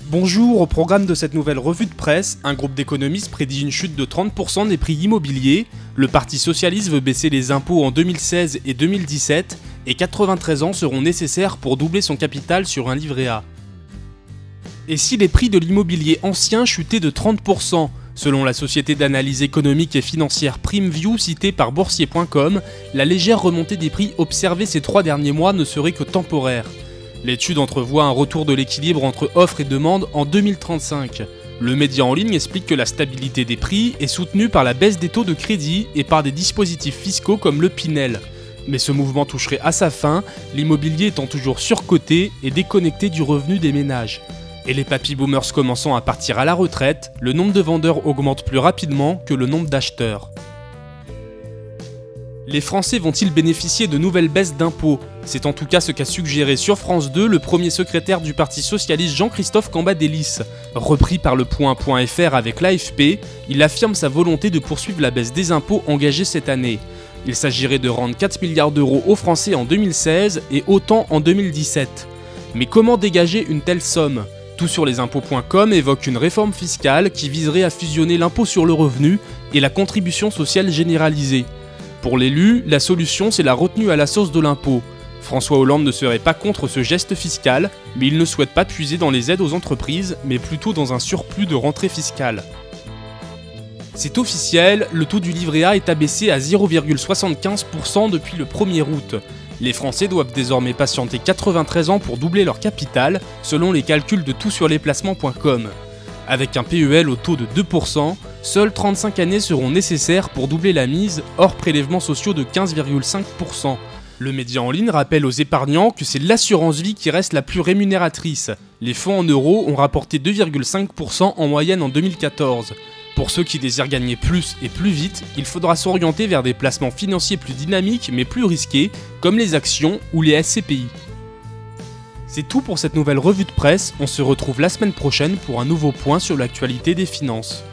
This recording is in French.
Bonjour, au programme de cette nouvelle revue de presse, un groupe d'économistes prédit une chute de 30% des prix immobiliers, le Parti Socialiste veut baisser les impôts en 2016 et 2017, et 93 ans seront nécessaires pour doubler son capital sur un livret A. Et si les prix de l'immobilier ancien chutaient de 30%, selon la société d'analyse économique et financière PrimeView citée par boursier.com, la légère remontée des prix observée ces 3 derniers mois ne serait que temporaire. L'étude entrevoit un retour de l'équilibre entre offre et demande en 2035. Le média en ligne explique que la stabilité des prix est soutenue par la baisse des taux de crédit et par des dispositifs fiscaux comme le Pinel. Mais ce mouvement toucherait à sa fin, l'immobilier étant toujours surcoté et déconnecté du revenu des ménages. Et les papy boomers commençant à partir à la retraite, le nombre de vendeurs augmente plus rapidement que le nombre d'acheteurs. Les Français vont-ils bénéficier de nouvelles baisses d'impôts? C'est en tout cas ce qu'a suggéré sur France 2 le premier secrétaire du Parti Socialiste Jean-Christophe Cambadélis. Repris par le Point.fr avec l'AFP, il affirme sa volonté de poursuivre la baisse des impôts engagée cette année. Il s'agirait de rendre 4 milliards d'euros aux Français en 2016 et autant en 2017. Mais comment dégager une telle somme? Tout sur lesimpôts.com évoque une réforme fiscale qui viserait à fusionner l'impôt sur le revenu et la contribution sociale généralisée. Pour l'élu, la solution c'est la retenue à la source de l'impôt. François Hollande ne serait pas contre ce geste fiscal, mais il ne souhaite pas puiser dans les aides aux entreprises, mais plutôt dans un surplus de rentrée fiscale. C'est officiel, le taux du livret A est abaissé à 0,75% depuis le 1er août. Les Français doivent désormais patienter 93 ans pour doubler leur capital, selon les calculs de toutsurlesplacements.com. Avec un PEL au taux de 2%, seules 35 années seront nécessaires pour doubler la mise, hors prélèvements sociaux de 15,5%. Le média en ligne rappelle aux épargnants que c'est l'assurance vie qui reste la plus rémunératrice. Les fonds en euros ont rapporté 2,5% en moyenne en 2014. Pour ceux qui désirent gagner plus et plus vite, il faudra s'orienter vers des placements financiers plus dynamiques mais plus risqués, comme les actions ou les SCPI. C'est tout pour cette nouvelle revue de presse, on se retrouve la semaine prochaine pour un nouveau point sur l'actualité des finances.